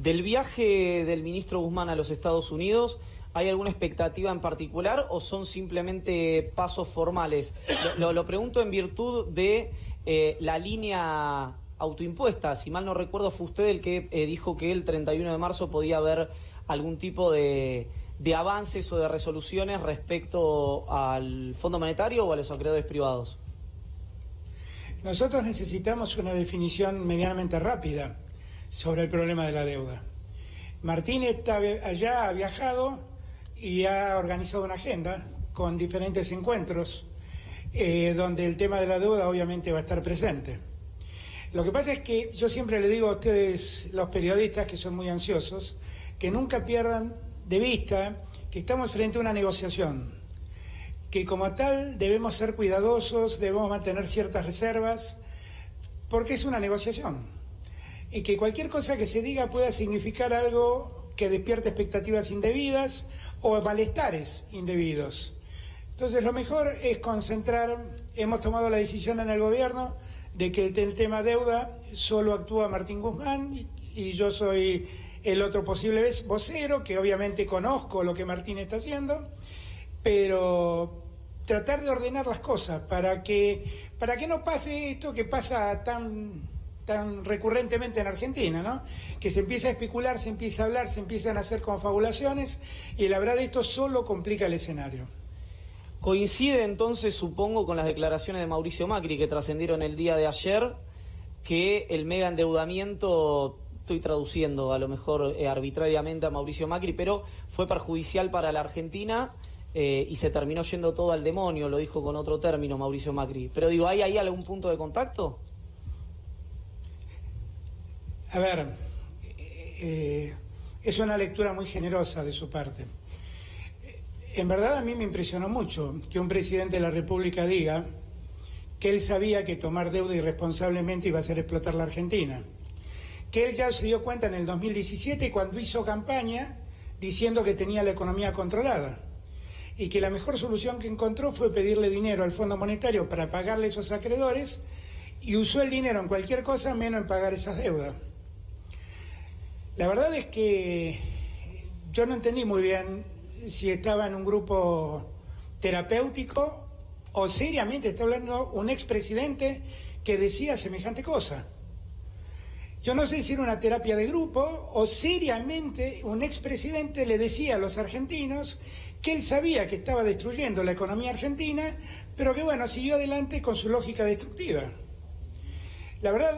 Del viaje del ministro Guzmán a los Estados Unidos, ¿hay alguna expectativa en particular o son simplemente pasos formales? Lo pregunto en virtud de la línea autoimpuesta. Si mal no recuerdo, fue usted el que dijo que el 31 de marzo podía haber algún tipo de avances o de resoluciones respecto al Fondo Monetario o a los acreedores privados. Nosotros necesitamos una definición medianamente rápida sobre el problema de la deuda. Martín está allá, ha viajado y ha organizado una agenda con diferentes encuentros donde el tema de la deuda obviamente va a estar presente. Lo que pasa es que yo siempre le digo a ustedes, los periodistas que son muy ansiosos, que nunca pierdan de vista que estamos frente a una negociación, que como tal debemos ser cuidadosos, debemos mantener ciertas reservas, porque es una negociación. Y que cualquier cosa que se diga pueda significar algo que despierte expectativas indebidas o malestares indebidos. Entonces lo mejor es concentrar, hemos tomado la decisión en el gobierno de que el tema deuda solo actúa Martín Guzmán y yo soy el otro posible vocero, que obviamente conozco lo que Martín está haciendo, pero tratar de ordenar las cosas para que no pase esto que pasa tan recurrentemente en Argentina, ¿no? Que se empieza a especular, se empieza a hablar, se empiezan a hacer confabulaciones y la verdad esto solo complica el escenario. Coincide entonces, supongo, con las declaraciones de Mauricio Macri que trascendieron el día de ayer, que el mega endeudamiento, estoy traduciendo a lo mejor arbitrariamente a Mauricio Macri, pero fue perjudicial para la Argentina y se terminó yendo todo al demonio, lo dijo con otro término Mauricio Macri. Pero digo, ¿hay ahí algún punto de contacto? A ver, es una lectura muy generosa de su parte. En verdad a mí me impresionó mucho que un presidente de la República diga que él sabía que tomar deuda irresponsablemente iba a hacer explotar la Argentina. Que él ya se dio cuenta en el 2017 cuando hizo campaña diciendo que tenía la economía controlada y que la mejor solución que encontró fue pedirle dinero al Fondo Monetario para pagarle a esos acreedores y usó el dinero en cualquier cosa menos en pagar esas deudas. La verdad es que yo no entendí muy bien si estaba en un grupo terapéutico o seriamente está hablando un expresidente que decía semejante cosa. Yo no sé si era una terapia de grupo o seriamente un expresidente le decía a los argentinos que él sabía que estaba destruyendo la economía argentina, pero que bueno, siguió adelante con su lógica destructiva. La verdad,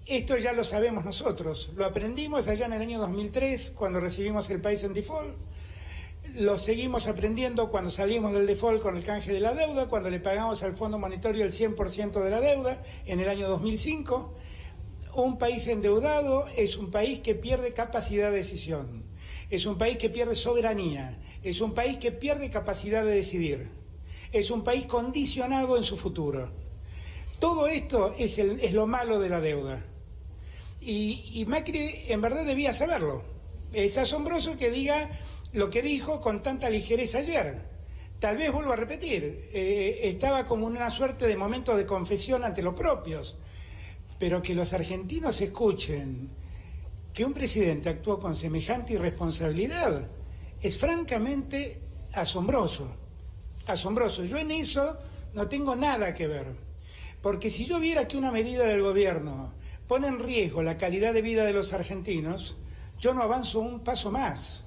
esto ya lo sabemos nosotros, lo aprendimos allá en el año 2003 cuando recibimos el país en default, lo seguimos aprendiendo cuando salimos del default con el canje de la deuda, cuando le pagamos al Fondo Monetario el 100% de la deuda en el año 2005. Un país endeudado es un país que pierde capacidad de decisión, es un país que pierde soberanía, es un país que pierde capacidad de decidir, es un país condicionado en su futuro. Todo esto es lo malo de la deuda. Y Macri en verdad debía saberlo. Es asombroso que diga lo que dijo con tanta ligereza ayer. Tal vez vuelvo a repetir, estaba como una suerte de momento de confesión ante los propios. Pero que los argentinos escuchen que un presidente actuó con semejante irresponsabilidad es francamente asombroso. Asombroso. Yo en eso no tengo nada que ver. Porque si yo viera que una medida del gobierno pone en riesgo la calidad de vida de los argentinos, yo no avanzo un paso más.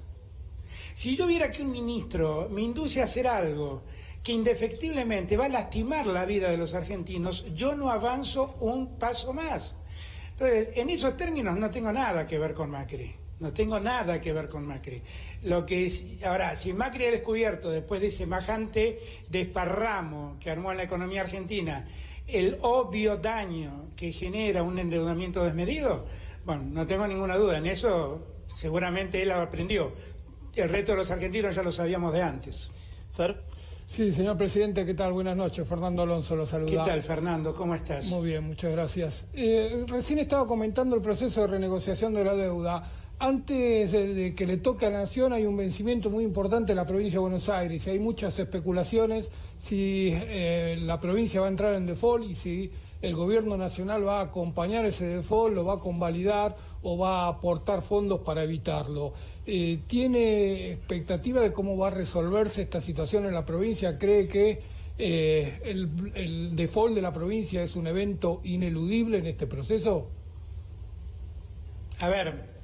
Si yo viera que un ministro me induce a hacer algo que indefectiblemente va a lastimar la vida de los argentinos, yo no avanzo un paso más. Entonces, en esos términos no tengo nada que ver con Macri. No tengo nada que ver con Macri. Ahora, si Macri ha descubierto, después de semejante desparramo que armó en la economía argentina, el obvio daño que genera un endeudamiento desmedido, bueno, no tengo ninguna duda, en eso seguramente él lo aprendió. El resto de los argentinos ya lo sabíamos de antes. Fer. Sí, señor presidente, ¿qué tal? Buenas noches. Fernando Alonso lo saluda. ¿Qué tal, Fernando? ¿Cómo estás? Muy bien, muchas gracias. Recién estaba comentando el proceso de renegociación de la deuda. Antes de que le toque a la Nación hay un vencimiento muy importante en la provincia de Buenos Aires. Hay muchas especulaciones si la provincia va a entrar en default y si ¿el gobierno nacional va a acompañar ese default, lo va a convalidar o va a aportar fondos para evitarlo? ¿Tiene expectativa de cómo va a resolverse esta situación en la provincia? ¿Cree que el default de la provincia es un evento ineludible en este proceso? A ver,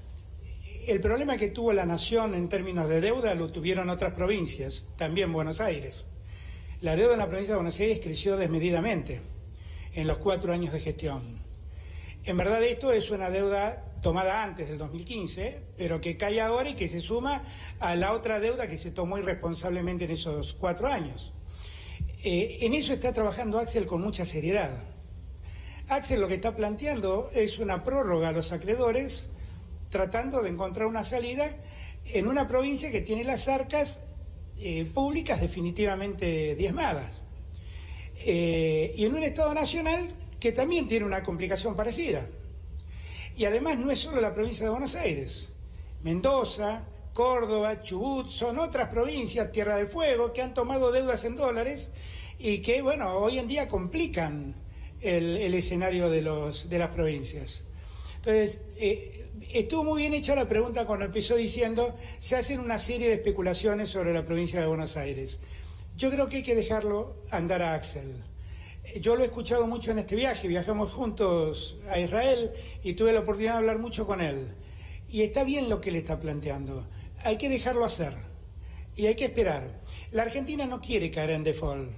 el problema que tuvo la nación en términos de deuda lo tuvieron otras provincias, también Buenos Aires. La deuda en la provincia de Buenos Aires creció desmedidamente en los 4 años de gestión. En verdad esto es una deuda tomada antes del 2015, pero que cae ahora y que se suma a la otra deuda que se tomó irresponsablemente en esos 4 años. En eso está trabajando Axel con mucha seriedad. Axel lo que está planteando es una prórroga a los acreedores, tratando de encontrar una salida en una provincia que tiene las arcas públicas definitivamente diezmadas. Y en un Estado nacional que también tiene una complicación parecida. Y además no es solo la provincia de Buenos Aires. Mendoza, Córdoba, Chubut, son otras provincias, Tierra del Fuego, que han tomado deudas en dólares y que, bueno, hoy en día complican el escenario de las provincias. Entonces, estuvo muy bien hecha la pregunta cuando empezó diciendo, se hacen una serie de especulaciones sobre la provincia de Buenos Aires. Yo creo que hay que dejarlo andar a Axel. Yo lo he escuchado mucho en este viaje, viajamos juntos a Israel y tuve la oportunidad de hablar mucho con él. Y está bien lo que él está planteando, hay que dejarlo hacer y hay que esperar. La Argentina no quiere caer en default,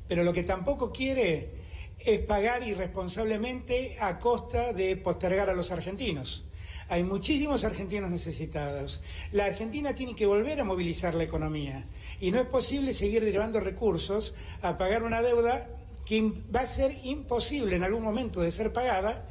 pero lo que tampoco quiere es pagar irresponsablemente a costa de postergar a los argentinos. Hay muchísimos argentinos necesitados. La Argentina tiene que volver a movilizar la economía y no es posible seguir derivando recursos a pagar una deuda que va a ser imposible en algún momento de ser pagada,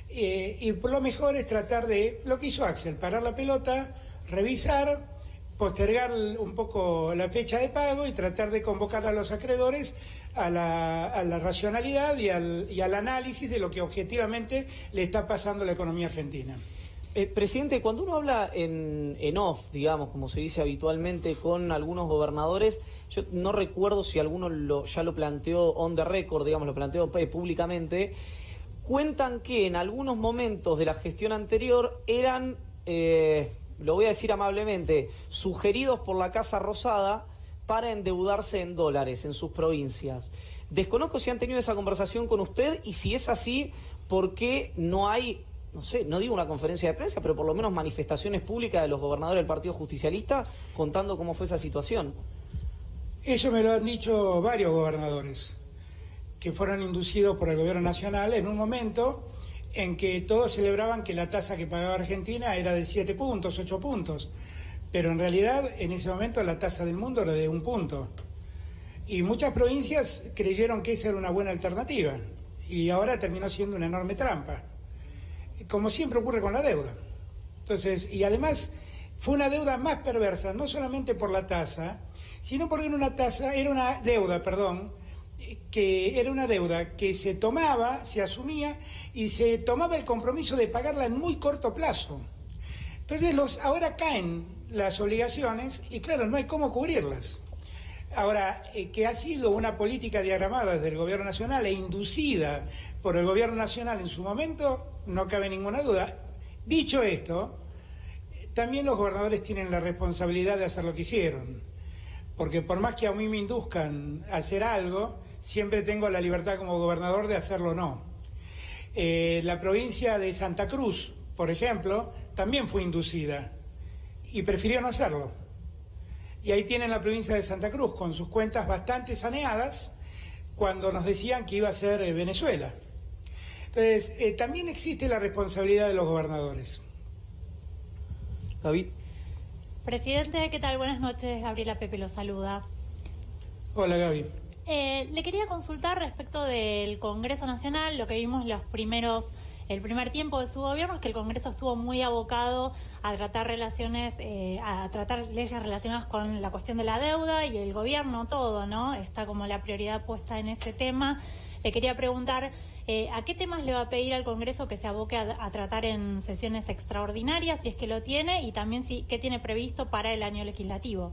y por lo mejor es tratar de, lo que hizo Axel, parar la pelota, revisar, postergar un poco la fecha de pago y tratar de convocar a los acreedores a la racionalidad y al análisis de lo que objetivamente le está pasando a la economía argentina. Presidente, cuando uno habla en off, digamos, como se dice habitualmente con algunos gobernadores, yo no recuerdo si alguno ya lo planteó on the record, digamos, lo planteó públicamente, cuentan que en algunos momentos de la gestión anterior eran, lo voy a decir amablemente, sugeridos por la Casa Rosada para endeudarse en dólares en sus provincias. Desconozco si han tenido esa conversación con usted y si es así, ¿por qué no hay, no sé, no digo una conferencia de prensa, pero por lo menos manifestaciones públicas de los gobernadores del Partido Justicialista contando cómo fue esa situación? Eso me lo han dicho varios gobernadores que fueron inducidos por el gobierno nacional en un momento en que todos celebraban que la tasa que pagaba Argentina era de 7 puntos, 8 puntos, pero en realidad en ese momento la tasa del mundo era de 1 punto. Y muchas provincias creyeron que esa era una buena alternativa y ahora terminó siendo una enorme trampa, como siempre ocurre con la deuda. Entonces, y además fue una deuda más perversa, no solamente por la tasa, sino porque era una deuda que se tomaba, se asumía y se tomaba el compromiso de pagarla en muy corto plazo. Entonces ahora caen las obligaciones y claro, no hay cómo cubrirlas. Ahora, que ha sido una política diagramada desde el gobierno nacional e inducida por el gobierno nacional en su momento, no cabe ninguna duda. Dicho esto, también los gobernadores tienen la responsabilidad de hacer lo que hicieron, porque por más que a mí me induzcan a hacer algo, siempre tengo la libertad como gobernador de hacerlo o no. La provincia de Santa Cruz, por ejemplo, también fue inducida y prefirió no hacerlo. Y ahí tienen la provincia de Santa Cruz con sus cuentas bastante saneadas cuando nos decían que iba a ser Venezuela. Entonces, también existe la responsabilidad de los gobernadores. David. Presidente, ¿qué tal? Buenas noches. Gabriela Pepe lo saluda. Hola, Gaby. Le quería consultar respecto del Congreso Nacional. Lo que vimos el primer tiempo de su gobierno es que el Congreso estuvo muy abocado a tratar leyes relacionadas con la cuestión de la deuda y el gobierno todo, ¿no? Está como la prioridad puesta en ese tema. Le quería preguntar ¿a qué temas le va a pedir al Congreso que se aboque a tratar en sesiones extraordinarias, si es que lo tiene, y también qué tiene previsto para el año legislativo?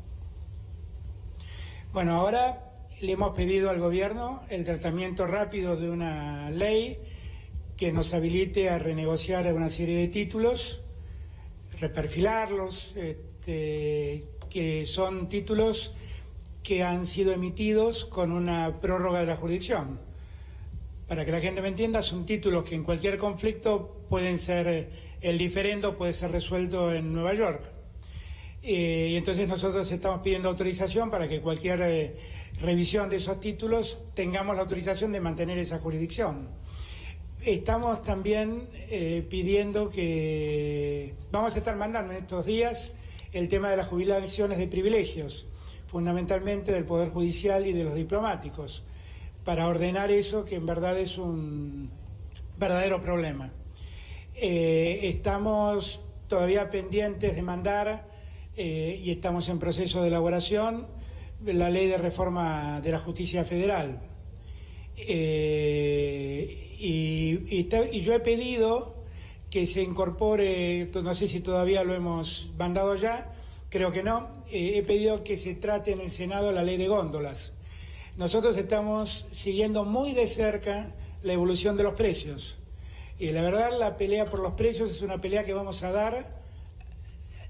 Bueno, ahora le hemos pedido al gobierno el tratamiento rápido de una ley que nos habilite a renegociar una serie de títulos, reperfilarlos, que son títulos que han sido emitidos con una prórroga de la jurisdicción. Para que la gente me entienda, son títulos que en cualquier conflicto pueden ser, el diferendo puede ser resuelto en Nueva York. Y entonces nosotros estamos pidiendo autorización para que cualquier revisión de esos títulos tengamos la autorización de mantener esa jurisdicción. Estamos también pidiendo que vamos a estar mandando en estos días el tema de las jubilaciones de privilegios, fundamentalmente del Poder Judicial y de los diplomáticos, para ordenar eso que en verdad es un verdadero problema. Estamos todavía pendientes de mandar y estamos en proceso de elaboración la ley de reforma de la justicia federal. Y yo he pedido que se incorpore, no sé si todavía lo hemos mandado ya, creo que no, he pedido que se trate en el Senado la ley de góndolas. Nosotros estamos siguiendo muy de cerca la evolución de los precios. Y la verdad, la pelea por los precios es una pelea que vamos a dar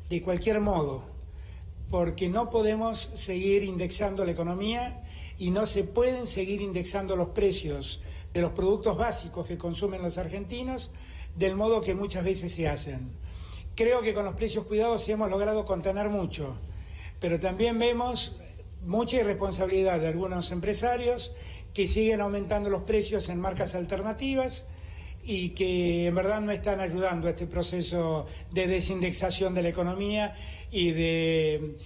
de cualquier modo, porque no podemos seguir indexando la economía y no se pueden seguir indexando los precios de los productos básicos que consumen los argentinos del modo que muchas veces se hacen. Creo que con los precios cuidados hemos logrado contener mucho, pero también vemos mucha irresponsabilidad de algunos empresarios que siguen aumentando los precios en marcas alternativas y que en verdad no están ayudando a este proceso de desindexación de la economía y de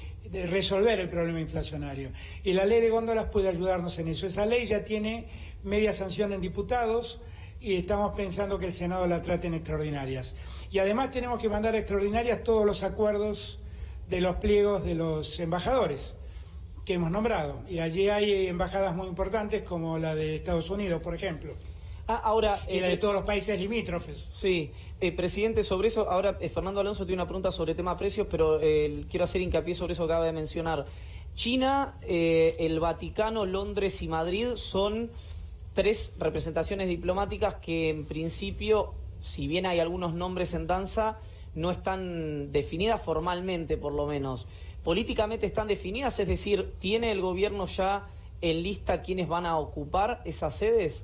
resolver el problema inflacionario. Y la ley de góndolas puede ayudarnos en eso. Esa ley ya tiene media sanción en diputados y estamos pensando que el Senado la trate en extraordinarias. Y además tenemos que mandar a extraordinarias todos los acuerdos de los pliegos de los embajadores que hemos nombrado. Y allí hay embajadas muy importantes como la de Estados Unidos, por ejemplo. Ahora, y la de todos los países limítrofes. Sí, presidente, sobre eso, ahora Fernando Alonso tiene una pregunta sobre el tema precios, pero quiero hacer hincapié sobre eso que acaba de mencionar. China, el Vaticano, Londres y Madrid son 3 representaciones diplomáticas que en principio, si bien hay algunos nombres en danza, no están definidas formalmente, por lo menos. Políticamente están definidas, es decir, ¿tiene el gobierno ya en lista quiénes van a ocupar esas sedes?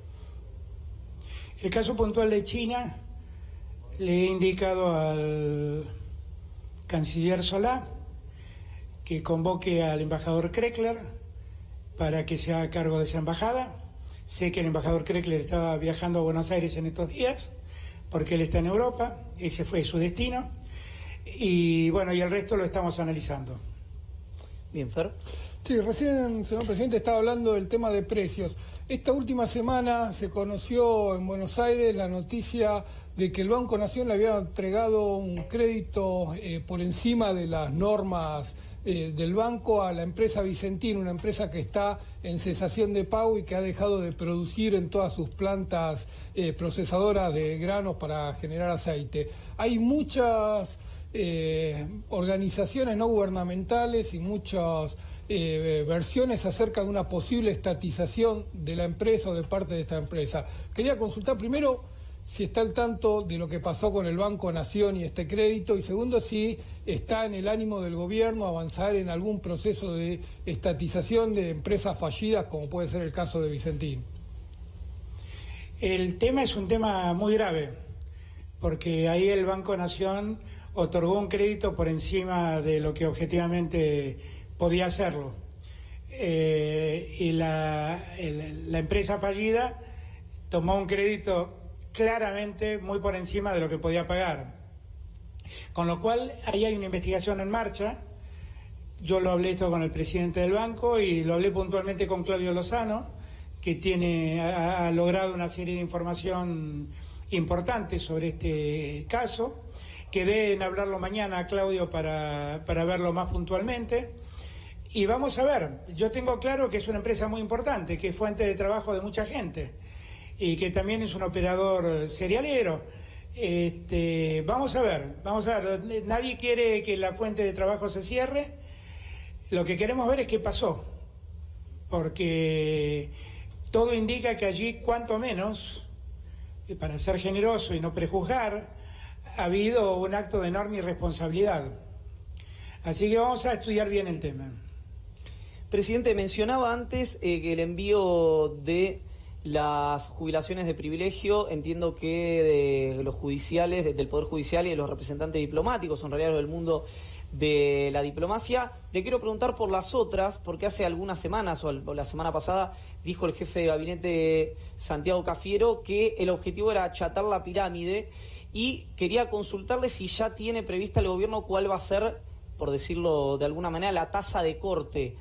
El caso puntual de China, le he indicado al canciller Solá que convoque al embajador Kreckler para que se haga cargo de esa embajada. Sé que el embajador Kreckler estaba viajando a Buenos Aires en estos días, porque él está en Europa, ese fue su destino, y bueno, y el resto lo estamos analizando. Bien, Fer. Sí, recién, señor presidente, estaba hablando del tema de precios. Esta última semana se conoció en Buenos Aires la noticia de que el Banco Nación le había entregado un crédito por encima de las normas del banco a la empresa Vicentín, una empresa que está en cesación de pago y que ha dejado de producir en todas sus plantas procesadoras de granos para generar aceite. Hay muchas organizaciones no gubernamentales y muchas versiones acerca de una posible estatización de la empresa o de parte de esta empresa. Quería consultar primero si está al tanto de lo que pasó con el Banco Nación y este crédito, y segundo, si está en el ánimo del gobierno avanzar en algún proceso de estatización de empresas fallidas, como puede ser el caso de Vicentín. El tema es un tema muy grave, porque ahí el Banco Nación otorgó un crédito por encima de lo que objetivamente podía hacerlo. Y la empresa fallida tomó un crédito claramente muy por encima de lo que podía pagar. Con lo cual, ahí hay una investigación en marcha. Yo lo hablé esto con el presidente del banco y lo hablé puntualmente con Claudio Lozano, que ha logrado una serie de información importante sobre este caso. Quedé en hablarlo mañana, Claudio, para verlo más puntualmente. Y vamos a ver, yo tengo claro que es una empresa muy importante, que es fuente de trabajo de mucha gente y que también es un operador serialero. Vamos a ver, nadie quiere que la fuente de trabajo se cierre, lo que queremos ver es qué pasó, porque todo indica que allí, cuanto menos, para ser generoso y no prejuzgar, ha habido un acto de enorme irresponsabilidad. Así que vamos a estudiar bien el tema. Presidente, mencionaba antes que el envío de las jubilaciones de privilegio, entiendo que de los judiciales, del Poder Judicial y de los representantes diplomáticos, en realidad del mundo de la diplomacia. Le quiero preguntar por las otras, porque hace algunas semanas, o la semana pasada, dijo el jefe de gabinete Santiago Cafiero que el objetivo era achatar la pirámide, y quería consultarle si ya tiene prevista el gobierno cuál va a ser, por decirlo de alguna manera, la tasa de corte,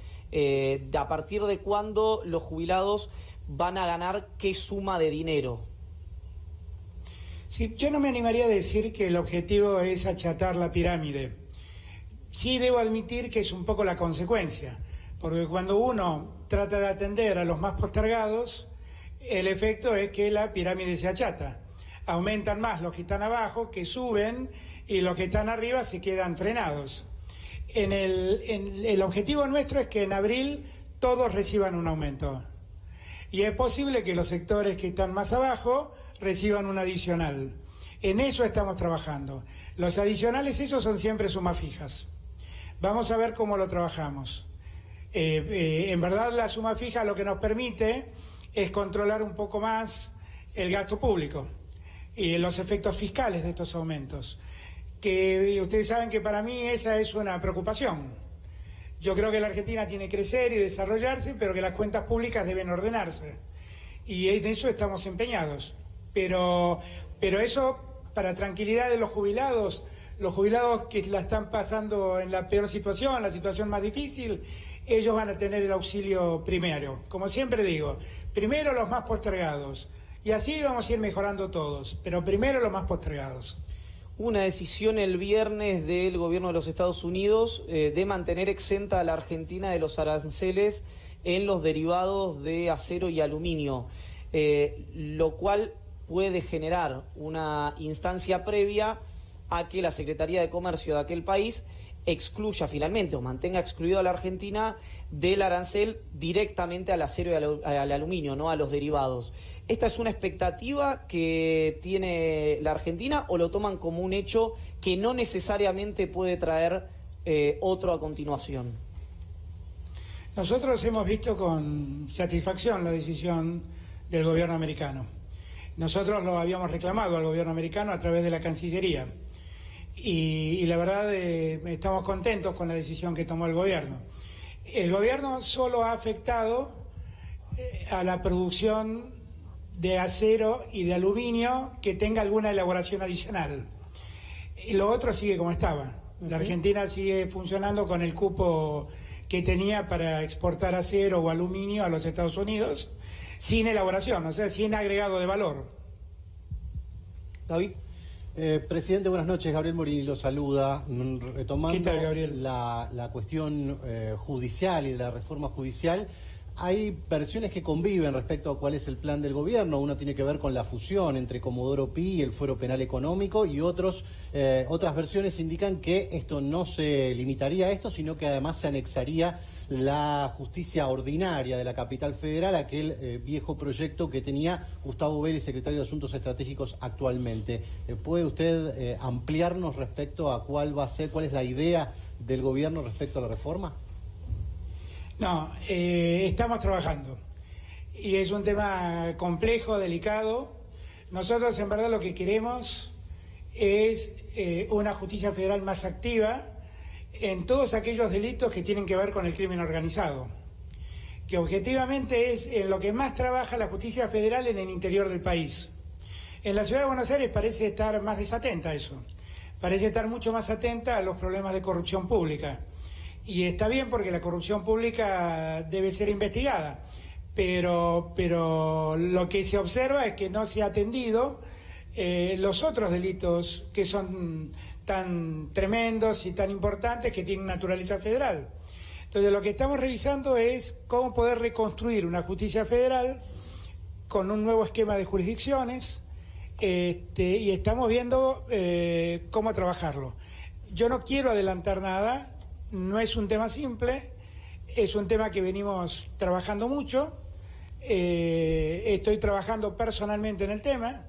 a partir de cuándo los jubilados van a ganar qué suma de dinero. Sí, yo no me animaría a decir que el objetivo es achatar la pirámide. Sí debo admitir que es un poco la consecuencia, porque cuando uno trata de atender a los más postergados, el efecto es que la pirámide se achata. Aumentan más los que están abajo, que suben, y los que están arriba se quedan frenados. El objetivo nuestro es que en abril todos reciban un aumento. Y es posible que los sectores que están más abajo reciban un adicional. En eso estamos trabajando. Los adicionales, esos son siempre sumas fijas. Vamos a ver cómo lo trabajamos. En verdad, la suma fija lo que nos permite es controlar un poco más el gasto público y los efectos fiscales de estos aumentos. Que ustedes saben que para mí esa es una preocupación. Yo creo que la Argentina tiene que crecer y desarrollarse, pero que las cuentas públicas deben ordenarse. Y en eso estamos empeñados. Pero eso, para tranquilidad de los jubilados que la están pasando en la peor situación, la situación más difícil, ellos van a tener el auxilio primero. Como siempre digo, primero los más postergados. Y así vamos a ir mejorando todos, pero primero los más postergados. Una decisión el viernes del gobierno de los Estados Unidos de mantener exenta a la Argentina de los aranceles en los derivados de acero y aluminio, lo cual puede generar una instancia previa a que la Secretaría de Comercio de aquel país excluya finalmente o mantenga excluido a la Argentina del arancel directamente al acero y al aluminio, no a los derivados. ¿Esta es una expectativa que tiene la Argentina o lo toman como un hecho que no necesariamente puede traer otro a continuación? Nosotros hemos visto con satisfacción la decisión del gobierno americano. Nosotros lo habíamos reclamado al gobierno americano a través de la Cancillería y la verdad estamos contentos con la decisión que tomó el gobierno. El gobierno solo ha afectado a la producción de acero y de aluminio que tenga alguna elaboración adicional. Y lo otro sigue como estaba. La Argentina sigue funcionando con el cupo que tenía para exportar acero o aluminio a los Estados Unidos, sin elaboración, o sea, sin agregado de valor. David. Presidente, buenas noches. Gabriel Morini lo saluda. Retomando ¿Qué tal, Gabriel? la cuestión judicial y de la reforma judicial, hay versiones que conviven respecto a cuál es el plan del gobierno. Una tiene que ver con la fusión entre Comodoro Pi y el Fuero Penal Económico, y otras versiones indican que esto no se limitaría a esto, sino que además se anexaría la justicia ordinaria de la capital federal, aquel viejo proyecto que tenía Gustavo Vélez, secretario de Asuntos Estratégicos actualmente. ¿Puede usted ampliarnos respecto a cuál es la idea del gobierno respecto a la reforma? No, estamos trabajando y es un tema complejo, delicado. Nosotros en verdad lo que queremos es una justicia federal más activa en todos aquellos delitos que tienen que ver con el crimen organizado, que objetivamente es en lo que más trabaja la justicia federal en el interior del país. En la ciudad de Buenos Aires parece estar más desatenta a eso, parece estar mucho más atenta a los problemas de corrupción pública. Y está bien porque la corrupción pública debe ser investigada, pero lo que se observa es que no se ha atendido los otros delitos que son tan tremendos y tan importantes, que tienen naturaleza federal. Entonces lo que estamos revisando es cómo poder reconstruir una justicia federal con un nuevo esquema de jurisdicciones, y estamos viendo cómo trabajarlo. Yo no quiero adelantar nada. No es un tema simple, Es un tema que venimos trabajando mucho. Estoy trabajando personalmente en el tema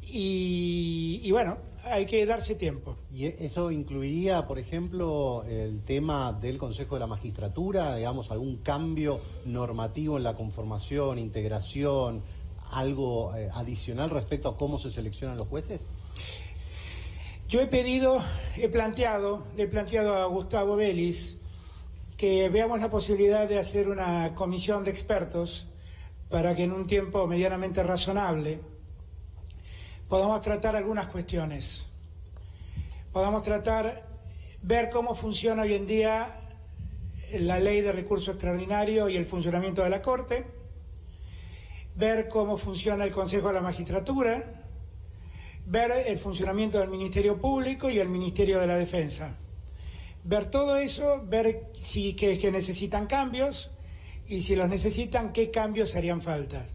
y bueno, hay que darse tiempo. ¿Y eso incluiría, por ejemplo, el tema del Consejo de la Magistratura, digamos, algún cambio normativo en la conformación, integración, algo adicional respecto a cómo se seleccionan los jueces? Yo le he planteado a Gustavo Vélez que veamos la posibilidad de hacer una comisión de expertos para que en un tiempo medianamente razonable podamos tratar algunas cuestiones. Podamos ver cómo funciona hoy en día la ley de recurso extraordinario y el funcionamiento de la Corte, ver cómo funciona el Consejo de la Magistratura, ver el funcionamiento del Ministerio Público y el Ministerio de la Defensa. Ver todo eso, ver si que necesitan cambios y si los necesitan, qué cambios harían falta.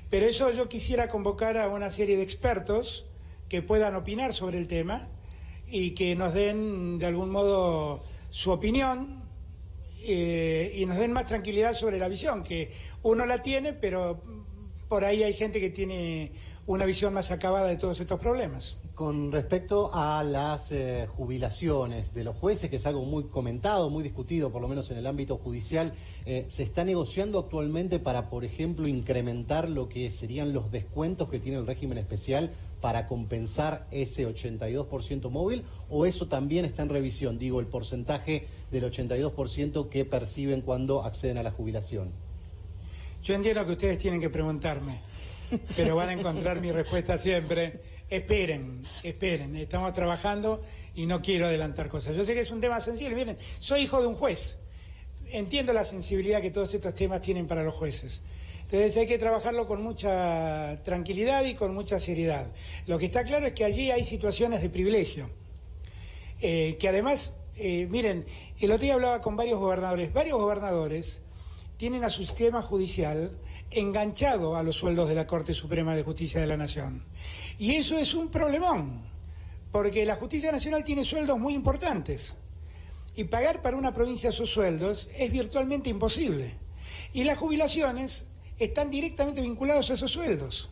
Pero eso yo quisiera convocar a una serie de expertos que puedan opinar sobre el tema y que nos den de algún modo su opinión y nos den más tranquilidad sobre la visión, que uno la tiene, pero por ahí hay gente que tiene una visión más acabada de todos estos problemas. Con respecto a las jubilaciones de los jueces, que es algo muy comentado, muy discutido, por lo menos en el ámbito judicial, ¿se está negociando actualmente para, por ejemplo, incrementar lo que serían los descuentos que tiene el régimen especial para compensar ese 82% móvil? ¿O eso también está en revisión? Digo, el porcentaje del 82% que perciben cuando acceden a la jubilación. Yo entiendo que ustedes tienen que preguntarme, pero van a encontrar mi respuesta siempre. Esperen, estamos trabajando y no quiero adelantar cosas. Yo sé que es un tema sensible. Miren, soy hijo de un juez, entiendo la sensibilidad que todos estos temas tienen para los jueces. Entonces hay que trabajarlo con mucha tranquilidad y con mucha seriedad. Lo que está claro es que allí hay situaciones de privilegio, que además, miren, el otro día hablaba con varios gobernadores tienen a su sistema judicial enganchado a los sueldos de la Corte Suprema de Justicia de la Nación. Y eso es un problemón, porque la Justicia Nacional tiene sueldos muy importantes y pagar para una provincia sus sueldos es virtualmente imposible. Y las jubilaciones están directamente vinculadas a esos sueldos.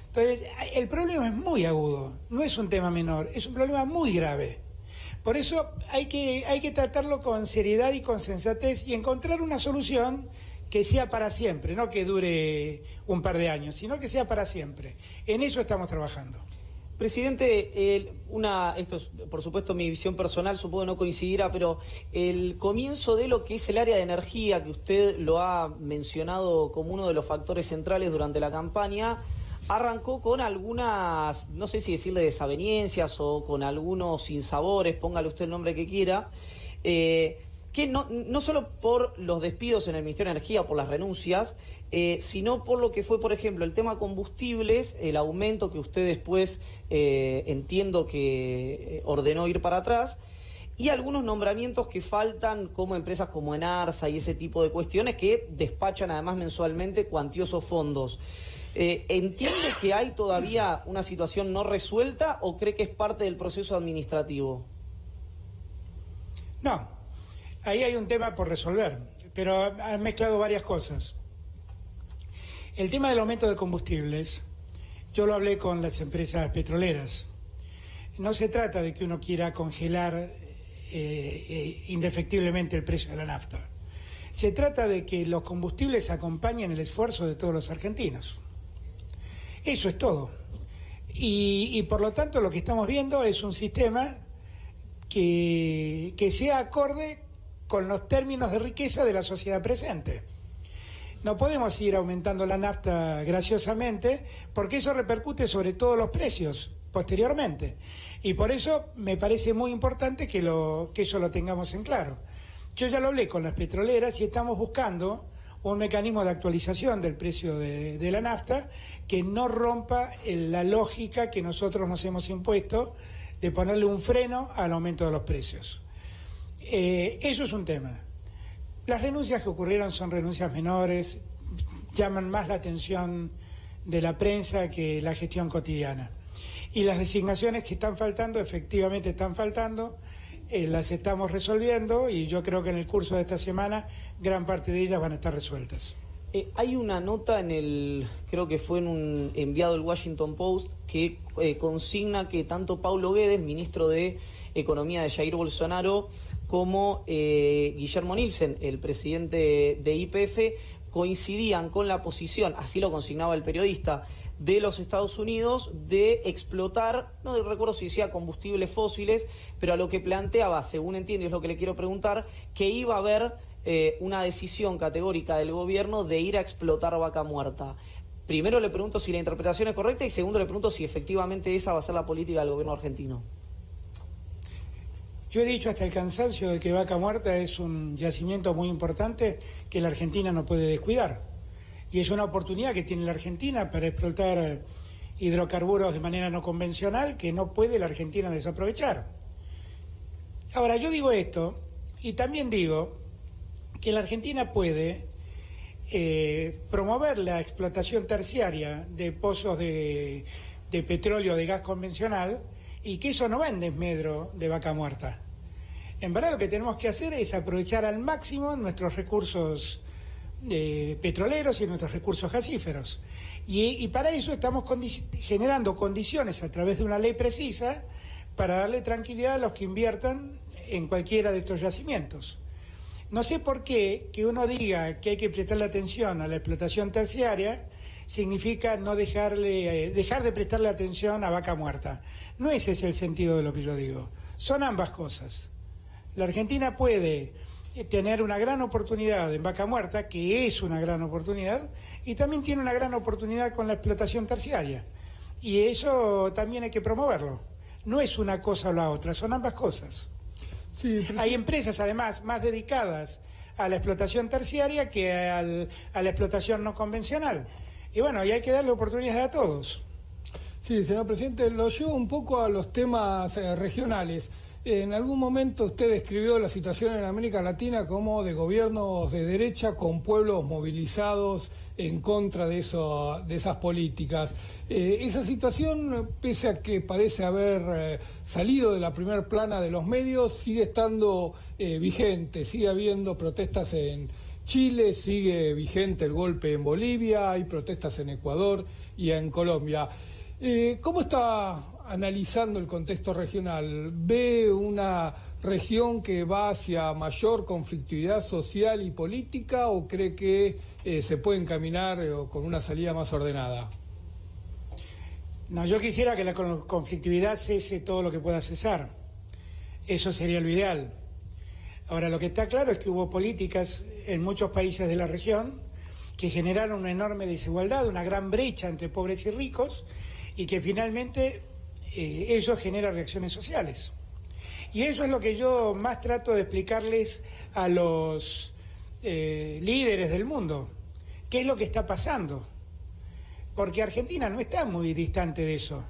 Entonces, el problema es muy agudo, no es un tema menor, es un problema muy grave. Por eso hay que tratarlo con seriedad y con sensatez y encontrar una solución que sea para siempre, no que dure un par de años, sino que sea para siempre. En eso estamos trabajando. Presidente, esto es por supuesto mi visión personal, supongo no coincidirá, pero el comienzo de lo que es el área de energía, que usted lo ha mencionado como uno de los factores centrales durante la campaña, arrancó con algunas, no sé si decirle desavenencias o con algunos sinsabores, póngale usted el nombre que quiera, que no solo por los despidos en el Ministerio de Energía, por las renuncias, sino por lo que fue, por ejemplo, el tema combustibles, el aumento que usted después entiendo que ordenó ir para atrás, y algunos nombramientos que faltan, como empresas como Enarsa y ese tipo de cuestiones que despachan además mensualmente cuantiosos fondos. ¿Entiende que hay todavía una situación no resuelta o cree que es parte del proceso administrativo? No, ahí hay un tema por resolver, pero han mezclado varias cosas. El tema del aumento de combustibles, yo lo hablé con las empresas petroleras. No se trata de que uno quiera congelar indefectiblemente el precio de la nafta. Se trata de que los combustibles acompañen el esfuerzo de todos los argentinos. Eso es todo. Y por lo tanto lo que estamos viendo es un sistema que sea acorde con los términos de riqueza de la sociedad presente. No podemos ir aumentando la nafta graciosamente porque eso repercute sobre todos los precios posteriormente. Y por eso me parece muy importante que eso lo tengamos en claro. Yo ya lo hablé con las petroleras y estamos buscando un mecanismo de actualización del precio de la nafta que no rompa la lógica que nosotros nos hemos impuesto de ponerle un freno al aumento de los precios. Eso es un tema. Las renuncias que ocurrieron son renuncias menores, llaman más la atención de la prensa que la gestión cotidiana. Y las designaciones que están faltando, efectivamente están faltando, las estamos resolviendo y yo creo que en el curso de esta semana gran parte de ellas van a estar resueltas. Hay una nota creo que fue en un enviado del Washington Post, que consigna que tanto Paulo Guedes, ministro de Economía de Jair Bolsonaro, como Guillermo Nielsen, el presidente de YPF, coincidían con la posición, así lo consignaba el periodista, de los Estados Unidos de explotar, no recuerdo si decía combustibles fósiles, pero a lo que planteaba, según entiendo, es lo que le quiero preguntar, que iba a haber una decisión categórica del gobierno de ir a explotar Vaca Muerta. Primero le pregunto si la interpretación es correcta y segundo le pregunto si efectivamente esa va a ser la política del gobierno argentino. Yo he dicho hasta el cansancio de que Vaca Muerta es un yacimiento muy importante que la Argentina no puede descuidar. Y es una oportunidad que tiene la Argentina para explotar hidrocarburos de manera no convencional que no puede la Argentina desaprovechar. Ahora, yo digo esto y también digo que la Argentina puede promover la explotación terciaria de pozos de petróleo, de gas convencional, y que eso no va en desmedro de Vaca Muerta. En verdad lo que tenemos que hacer es aprovechar al máximo nuestros recursos petroleros y nuestros recursos gasíferos. Y para eso estamos generando condiciones a través de una ley precisa para darle tranquilidad a los que inviertan en cualquiera de estos yacimientos. No sé por qué que uno diga que hay que prestarle atención a la explotación terciaria significa no dejar de prestarle atención a Vaca Muerta. No ese es el sentido de lo que yo digo. Son ambas cosas. La Argentina puede tener una gran oportunidad en Vaca Muerta, que es una gran oportunidad, y también tiene una gran oportunidad con la explotación terciaria. Y eso también hay que promoverlo. No es una cosa o la otra, son ambas cosas. Sí, hay empresas, además, más dedicadas a la explotación terciaria que a la explotación no convencional. Y bueno, y hay que darle oportunidades a todos. Sí, señor presidente, lo llevo un poco a los temas regionales. En algún momento usted describió la situación en América Latina como de gobiernos de derecha con pueblos movilizados en contra de esas políticas. Esa situación, pese a que parece haber salido de la primer plana de los medios, sigue estando vigente, sigue habiendo protestas en Chile, sigue vigente el golpe en Bolivia, hay protestas en Ecuador y en Colombia. ¿Cómo está analizando el contexto regional? ¿Ve una región que va hacia mayor conflictividad social y política o cree que se puede encaminar con una salida más ordenada? No, yo quisiera que la conflictividad cese todo lo que pueda cesar. Eso sería lo ideal. Ahora, lo que está claro es que hubo políticas en muchos países de la región que generaron una enorme desigualdad, una gran brecha entre pobres y ricos, y que finalmente eso genera reacciones sociales. Y eso es lo que yo más trato de explicarles a los líderes del mundo. ¿Qué es lo que está pasando? Porque Argentina no está muy distante de eso.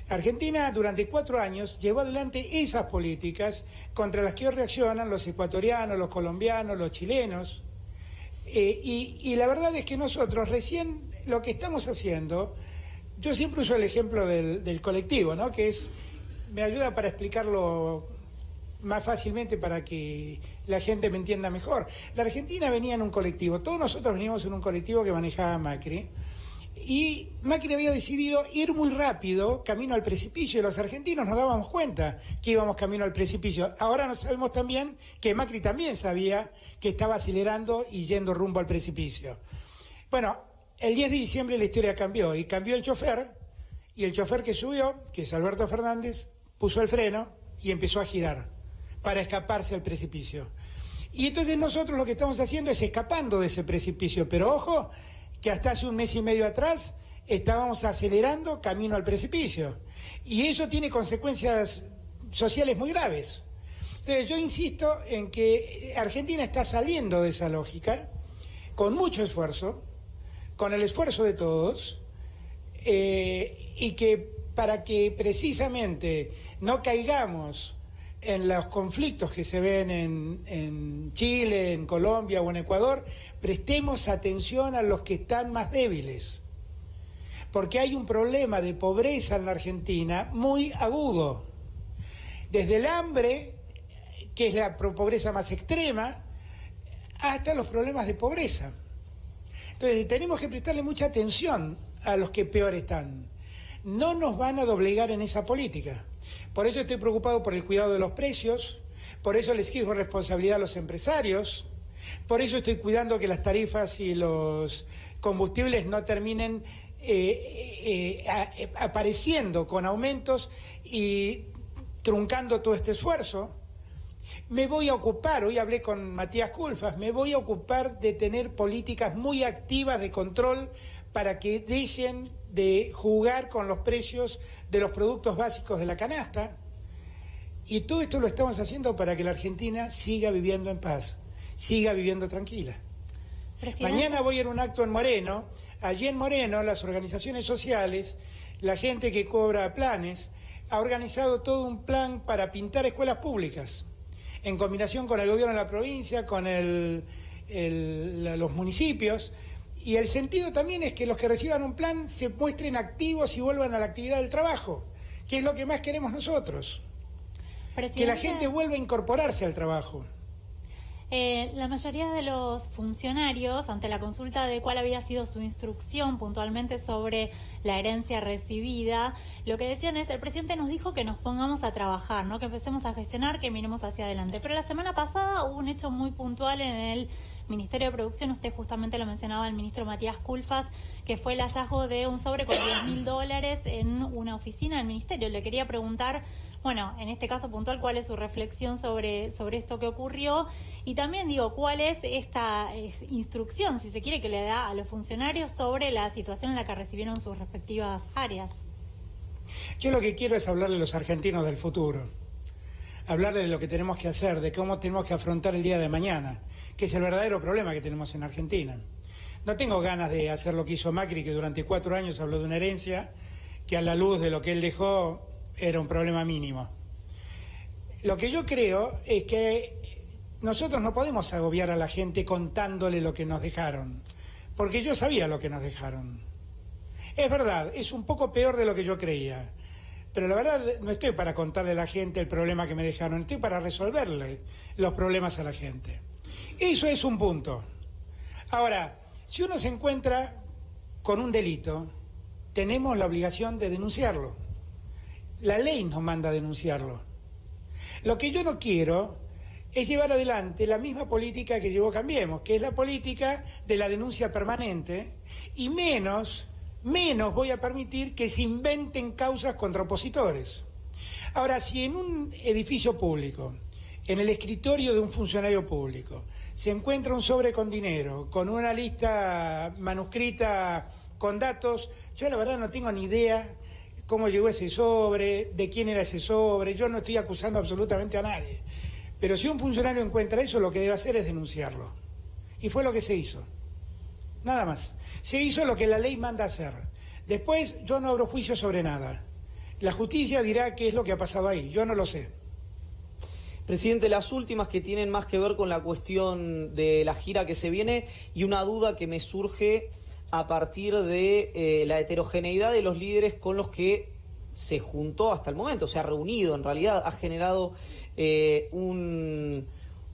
Argentina durante 4 años llevó adelante esas políticas contra las que hoy reaccionan los ecuatorianos, los colombianos, los chilenos. Y la verdad es que nosotros recién lo que estamos haciendo... Yo siempre uso el ejemplo del colectivo, ¿no? Que me ayuda para explicarlo más fácilmente para que la gente me entienda mejor. La Argentina venía en un colectivo, todos nosotros veníamos en un colectivo que manejaba Macri, y Macri había decidido ir muy rápido, camino al precipicio, y los argentinos nos dábamos cuenta que íbamos camino al precipicio. Ahora nos sabemos también que Macri también sabía que estaba acelerando y yendo rumbo al precipicio. Bueno, el 10 de diciembre la historia cambió, y cambió el chofer, y el chofer que subió, que es Alberto Fernández, puso el freno y empezó a girar para escaparse al precipicio. Y entonces nosotros lo que estamos haciendo es escapando de ese precipicio, pero ojo, que hasta hace un mes y medio atrás estábamos acelerando camino al precipicio. Y eso tiene consecuencias sociales muy graves. Entonces yo insisto en que Argentina está saliendo de esa lógica con mucho esfuerzo, con el esfuerzo de todos, y que para que precisamente no caigamos en los conflictos que se ven en Chile, en Colombia o en Ecuador, prestemos atención a los que están más débiles, porque hay un problema de pobreza en la Argentina muy agudo, desde el hambre que es la pobreza más extrema, hasta los problemas de pobreza. Entonces tenemos que prestarle mucha atención a los que peor están. No nos van a doblegar en esa política. Por eso estoy preocupado por el cuidado de los precios, por eso les exijo responsabilidad a los empresarios, por eso estoy cuidando que las tarifas y los combustibles no terminen apareciendo con aumentos y truncando todo este esfuerzo. Me voy a ocupar, hoy hablé con Matías Culfas, me voy a ocupar de tener políticas muy activas de control para que dejen de jugar con los precios de los productos básicos de la canasta. Y todo esto lo estamos haciendo para que la Argentina siga viviendo en paz, siga viviendo tranquila. Presidente. Mañana voy a ir a un acto en Moreno. Allí en Moreno, las organizaciones sociales, la gente que cobra planes, ha organizado todo un plan para pintar escuelas públicas, en combinación con el gobierno de la provincia, con los municipios. Y el sentido también es que los que reciban un plan se muestren activos y vuelvan a la actividad del trabajo, que es lo que más queremos nosotros. Presidente, Que la gente vuelva a incorporarse al trabajo. La mayoría de los funcionarios, ante la consulta de cuál había sido su instrucción puntualmente sobre la herencia recibida, lo que decían es, el presidente nos dijo que nos pongamos a trabajar, ¿no? Que empecemos a gestionar, que miremos hacia adelante. Pero la semana pasada hubo un hecho muy puntual en el Ministerio de Producción, usted justamente lo mencionaba, el ministro Matías Culfas, que fue el hallazgo de un sobre con $10.000 en una oficina del ministerio. Le quería preguntar, bueno, en este caso puntual, ¿cuál es su reflexión sobre esto que ocurrió? Y también digo, ¿cuál es esta instrucción, si se quiere, que le da a los funcionarios sobre la situación en la que recibieron sus respectivas áreas? Yo lo que quiero es hablarle a los argentinos del futuro, hablarle de lo que tenemos que hacer, de cómo tenemos que afrontar el día de mañana, que es el verdadero problema que tenemos en Argentina. No tengo ganas de hacer lo que hizo Macri, que durante 4 años habló de una herencia que a la luz de lo que él dejó era un problema mínimo. Lo que yo creo es que nosotros no podemos agobiar a la gente contándole lo que nos dejaron, porque yo sabía lo que nos dejaron. Es verdad, es un poco peor de lo que yo creía, pero la verdad no estoy para contarle a la gente el problema que me dejaron, estoy para resolverle los problemas a la gente. Eso es un punto. Ahora, si uno se encuentra con un delito, tenemos la obligación de denunciarlo. La ley nos manda a denunciarlo. Lo que yo no quiero es llevar adelante la misma política que llevó Cambiemos, que es la política de la denuncia permanente, y menos voy a permitir que se inventen causas contra opositores. Ahora, si en un edificio público, en el escritorio de un funcionario público, se encuentra un sobre con dinero, con una lista manuscrita con datos, yo la verdad no tengo ni idea cómo llegó ese sobre, de quién era ese sobre, yo no estoy acusando absolutamente a nadie. Pero si un funcionario encuentra eso, lo que debe hacer es denunciarlo. Y fue lo que se hizo. Nada más. Se hizo lo que la ley manda hacer. Después yo no abro juicio sobre nada. La justicia dirá qué es lo que ha pasado ahí. Yo no lo sé. Presidente, las últimas que tienen más que ver con la cuestión de la gira que se viene y una duda que me surge a partir de la heterogeneidad de los líderes con los que se juntó hasta el momento, se ha reunido, en realidad ha generado un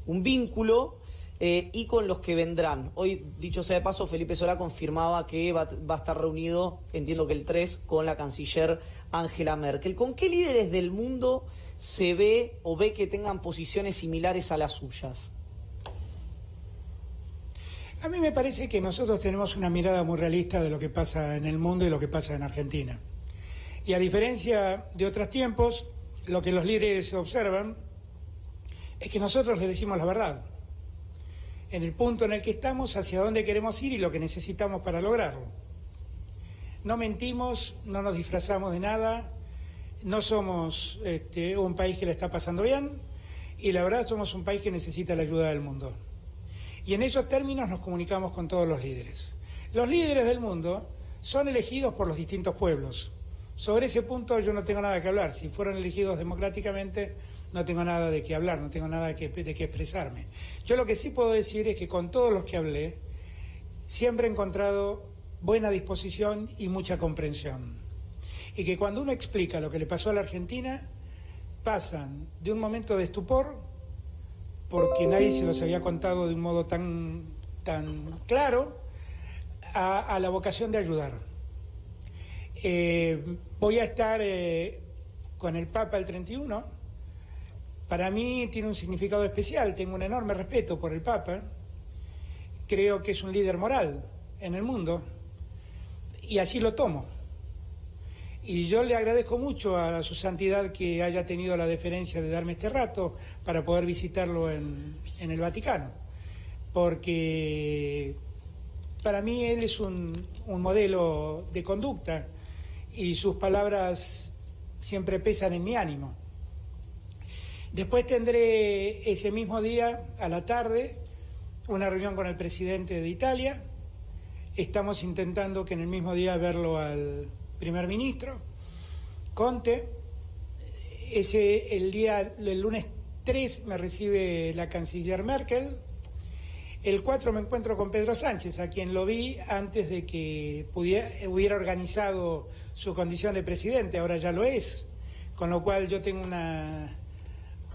vínculo y con los que vendrán. Hoy, dicho sea de paso, Felipe Solá confirmaba que va a estar reunido, entiendo que el 3, con la canciller Angela Merkel. ¿Con qué líderes del mundo se ve o ve que tengan posiciones similares a las suyas? A mí me parece que nosotros tenemos una mirada muy realista de lo que pasa en el mundo y lo que pasa en Argentina. Y a diferencia de otros tiempos, lo que los líderes observan es que nosotros les decimos la verdad, en el punto en el que estamos, hacia dónde queremos ir y lo que necesitamos para lograrlo. No mentimos, no nos disfrazamos de nada, no somos un país que le está pasando bien y la verdad somos un país que necesita la ayuda del mundo. Y en esos términos nos comunicamos con todos los líderes. Los líderes del mundo son elegidos por los distintos pueblos. Sobre ese punto yo no tengo nada que hablar. Si fueron elegidos democráticamente, no tengo nada de qué hablar, no tengo nada de qué expresarme. Yo lo que sí puedo decir es que con todos los que hablé, siempre he encontrado buena disposición y mucha comprensión. Y que cuando uno explica lo que le pasó a la Argentina, pasan de un momento de estupor porque nadie se los había contado de un modo tan claro, a la vocación de ayudar. Voy a estar con el Papa el 31. Para mí tiene un significado especial, tengo un enorme respeto por el Papa, creo que es un líder moral en el mundo y así lo tomo. Y yo le agradezco mucho a su santidad que haya tenido la deferencia de darme este rato para poder visitarlo en el Vaticano, porque para mí él es un modelo de conducta y sus palabras siempre pesan en mi ánimo. Después tendré ese mismo día, a la tarde, una reunión con el presidente de Italia. Estamos intentando que en el mismo día verlo al primer ministro, Conte. El lunes 3 me recibe la canciller Merkel. El 4 me encuentro con Pedro Sánchez, a quien lo vi antes de que hubiera organizado su condición de presidente, ahora ya lo es, con lo cual yo tengo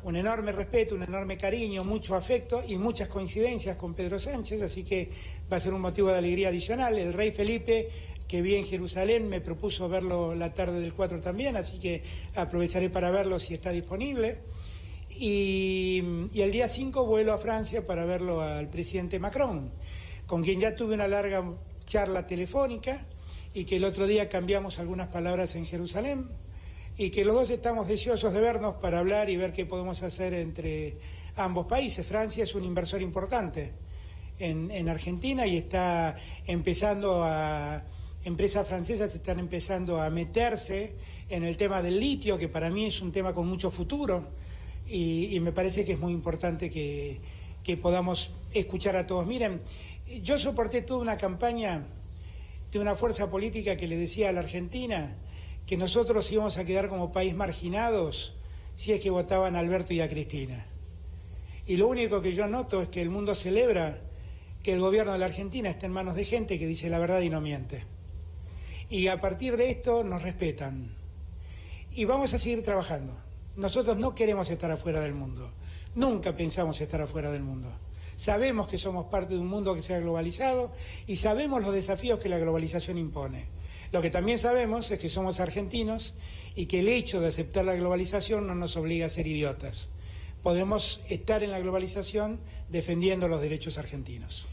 un enorme respeto, un enorme cariño, mucho afecto y muchas coincidencias con Pedro Sánchez, así que va a ser un motivo de alegría adicional. El rey Felipe, que vi en Jerusalén, me propuso verlo la tarde del 4 también, así que aprovecharé para verlo si está disponible. Y el día 5 vuelo a Francia para verlo al presidente Macron, con quien ya tuve una larga charla telefónica y que el otro día cambiamos algunas palabras en Jerusalén, y que los dos estamos deseosos de vernos para hablar y ver qué podemos hacer entre ambos países. Francia es un inversor importante en Argentina y está empezando empresas francesas están empezando a meterse en el tema del litio, que para mí es un tema con mucho futuro, y me parece que es muy importante que podamos escuchar a todos. Miren, yo soporté toda una campaña de una fuerza política que le decía a la Argentina que nosotros íbamos a quedar como país marginados si es que votaban a Alberto y a Cristina. Y lo único que yo noto es que el mundo celebra que el gobierno de la Argentina está en manos de gente que dice la verdad y no miente. Y a partir de esto nos respetan. Y vamos a seguir trabajando. Nosotros no queremos estar afuera del mundo. Nunca pensamos estar afuera del mundo. Sabemos que somos parte de un mundo que se ha globalizado y sabemos los desafíos que la globalización impone. Lo que también sabemos es que somos argentinos y que el hecho de aceptar la globalización no nos obliga a ser idiotas. Podemos estar en la globalización defendiendo los derechos argentinos.